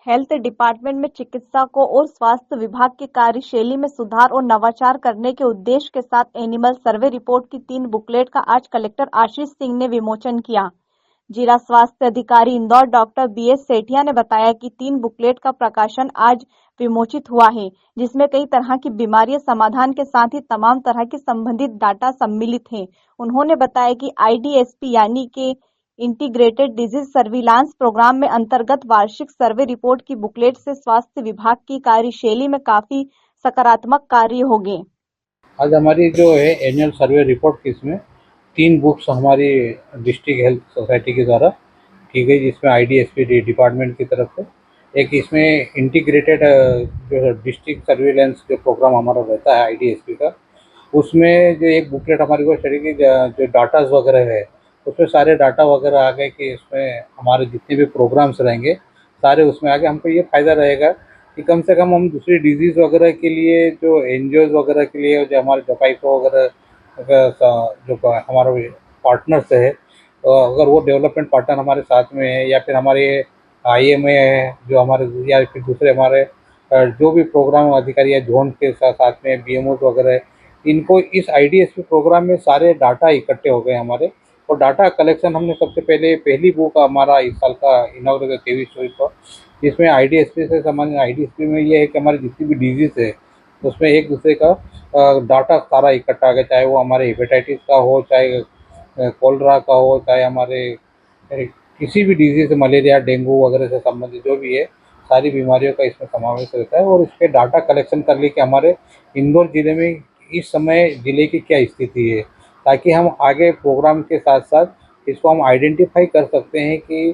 Health department में चिकित्सकों और स्वास्थ्य विभाग की कार्यशैली में सुधार और नवाचार करने के उद्देश्य के साथ एनिमल सर्वे रिपोर्ट की 3 बुकलेट का आज कलेक्टर आशीष सिंह ने विमोचन किया। जिला स्वास्थ्य अधिकारी इंदौर डॉक्टर BS सेठिया ने बताया कि 3 बुकलेट का प्रकाशन आज विमोचित हुआ है, जिसमें कई तरह की बीमारियों समाधान के साथ ही तमाम तरह के संबंधित डाटा सम्मिलित हैं। उन्होंने बताया कि IDSP यानी कि इंटीग्रेटेड डिजीज सर्विलांस प्रोग्राम में अंतर्गत वार्षिक सर्वे रिपोर्ट की बुकलेट से स्वास्थ्य विभाग की कार्यशैली में काफी सकारात्मक कार्य होंगे। आज हमारी जो है एनुअल सर्वे रिपोर्ट की इसमें 3 बुक्स हमारी डिस्ट्रिक्ट हेल्थ सोसाइटी के द्वारा की गई, जिसमें IDSP डिपार्टमेंट की तरफ से एक इसमें इंटीग्रेटेड जो डिस्ट्रिक्ट सर्विलेंस जो प्रोग्राम हमारा रहता है IDSP का, उसमें जो एक बुकलेट हमारी वो स्टडी की जो डाटाज वगैरह है, उसमें सारे डाटा वगैरह आ गए कि इसमें हमारे जितने भी प्रोग्राम्स रहेंगे सारे उसमें आ गए। हमको ये फ़ायदा रहेगा कि कम से कम हम दूसरी डिजीज़ वगैरह के लिए जो NGOs वगैरह के लिए जो हमारे जपाइको वगैरह जो हमारे पार्टनर्स है, तो अगर वो डेवलपमेंट पार्टनर हमारे साथ में है या फिर हमारे IMA है जो हमारे, या फिर दूसरे हमारे जो भी प्रोग्राम अधिकारी या जोन के साथ में BMOs वगैरह है, इनको इस IDSP प्रोग्राम में सारे डाटा इकट्ठे हो गए हमारे। और डाटा कलेक्शन हमने सबसे पहले पहली बुक हमारा इस साल का इनॉग्रेट 23-24 को, जिसमें IDSP से संबंधित IDSP में ये है कि हमारी जितनी भी डिजीज़ है उसमें एक दूसरे का डाटा सारा इकट्ठा आ गया, चाहे वो हमारे हेपेटाइटिस का हो, चाहे कोलरा का हो, चाहे हमारे किसी भी डिजीज़ मलेरिया डेंगू वगैरह से संबंधित जो भी है सारी बीमारियों का इसमें समावेश रहता है। और इसके डाटा कलेक्शन कर लिए कि हमारे इंदौर ज़िले में इस समय ज़िले की क्या स्थिति है, ताकि हम आगे प्रोग्राम के साथ साथ इसको हम आइडेंटिफाई कर सकते हैं कि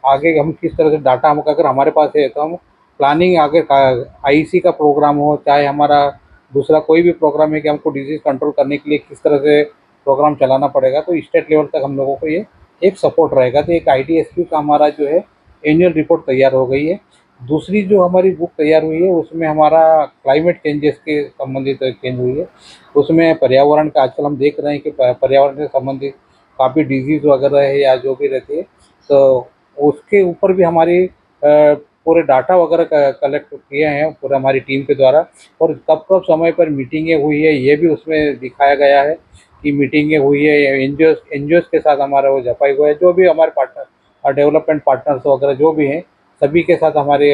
आगे हम किस तरह से डाटा हम अगर हमारे पास है तो हम प्लानिंग आगे IEC का प्रोग्राम हो, चाहे हमारा दूसरा कोई भी प्रोग्राम है कि हमको डिजीज़ कंट्रोल करने के लिए किस तरह से प्रोग्राम चलाना पड़ेगा, तो स्टेट लेवल तक हम लोगों को ये एक सपोर्ट रहेगा। तो एक IDSP का हमारा जो है एनुअल रिपोर्ट तैयार हो गई है। दूसरी जो हमारी बुक तैयार हुई है उसमें हमारा क्लाइमेट चेंजेस के संबंधित चेंज हुई है। उसमें पर्यावरण का आजकल हम देख रहे हैं कि पर्यावरण से संबंधित काफ़ी डिजीज़ वगैरह है या जो भी रहती है, तो उसके ऊपर भी हमारी पूरे डाटा वगैरह कलेक्ट किए हैं पूरे हमारी टीम के द्वारा। और कब कब समय पर मीटिंगें हुई है ये भी उसमें दिखाया गया है कि मीटिंगें हुई है। एनजीओस के साथ हमारा वो जपाई हुआ है, जो भी हमारे पार्टनर और डेवलपमेंट पार्टनर्स वगैरह जो भी हैं सभी के साथ हमारे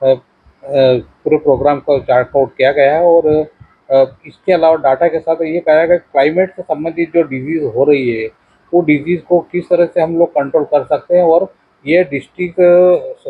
पूरे प्रोग्राम को चार्ट आउट किया गया है। और इसके अलावा डाटा के साथ ये कहा गया कि क्लाइमेट से संबंधित जो डिजीज़ हो रही है वो डिजीज़ को किस तरह से हम लोग कंट्रोल कर सकते हैं। और ये डिस्ट्रिक्ट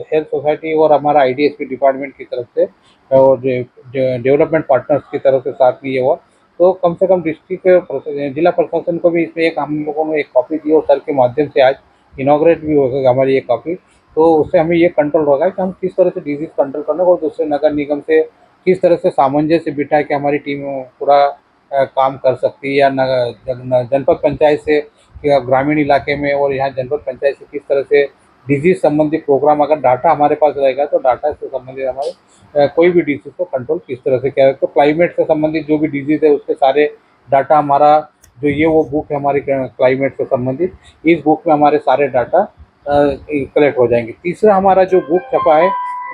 हेल्थ सोसाइटी और हमारा IDSP डिपार्टमेंट की तरफ से और डेवलपमेंट पार्टनर्स की तरफ से साथ में ये हुआ, तो कम से कम डिस्ट्रिक्ट जिला प्रशासन को भी इसमें एक हम लोगों ने एक कॉपी दी और सर के माध्यम से आज इनॉग्रेट भी होगा हमारी ये कॉपी। तो उससे हमें ये कंट्रोल होगा कि हम किस तरह से डिजीज़ कंट्रोल करना और दूसरे नगर निगम से किस तरह से सामंजस्य बिठा के हमारी टीम पूरा काम कर सकती है, या जनपद पंचायत से या ग्रामीण इलाके में और यहाँ जनपद पंचायत से किस तरह से डिजीज़ संबंधी प्रोग्राम, अगर डाटा हमारे पास रहेगा तो डाटा से संबंधित हमारे कोई भी डिजीज़ को कंट्रोल किस तरह से किया है। तो क्लाइमेट से संबंधित जो भी डिजीज़ है उसके सारे डाटा हमारा जो ये वो बुक है हमारी क्लाइमेट से संबंधित, इस बुक में हमारे सारे डाटा कलेक्ट हो जाएंगे। तीसरा हमारा जो बुक छपा है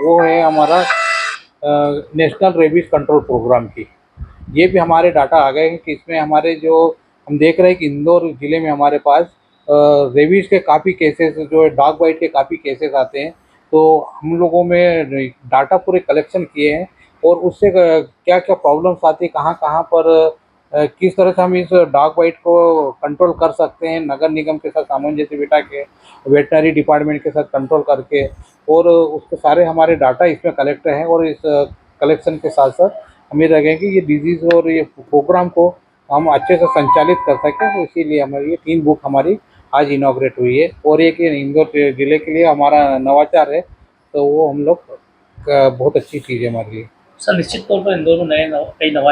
वो है हमारा नेशनल रेबीज कंट्रोल प्रोग्राम की। ये भी हमारे डाटा आ गए हैं कि इसमें हमारे जो हम देख रहे हैं कि इंदौर ज़िले में हमारे पास रेबीज़ के काफ़ी केसेस जो डॉग बाइट के काफ़ी केसेस आते हैं। तो हम लोगों में डाटा पूरे कलेक्शन किए हैं और उससे क्या क्या प्रॉब्लम्स आती है, कहाँ कहाँ पर किस तरह से हम इस डॉग बाइट को कंट्रोल कर सकते हैं, नगर निगम के साथ सामंजस्य बिठा के, वेटनरी डिपार्टमेंट के साथ कंट्रोल करके, और उसके सारे हमारे डाटा इसमें कलेक्ट हैं। और इस कलेक्शन के साथ साथ हमें लगे कि ये डिजीज़ और ये प्रोग्राम को हम अच्छे से संचालित कर सकें, तो इसीलिए हमारी ये 3 बुक हमारी आज इनॉग्रेट हुई है। और एक ये इंदौर ज़िले के लिए हमारा नवाचार है, तो वो हम लोग बहुत अच्छी चीज़ है हमारे लिए। सर निश्चित तौर पर इंदौर में कई नवाचार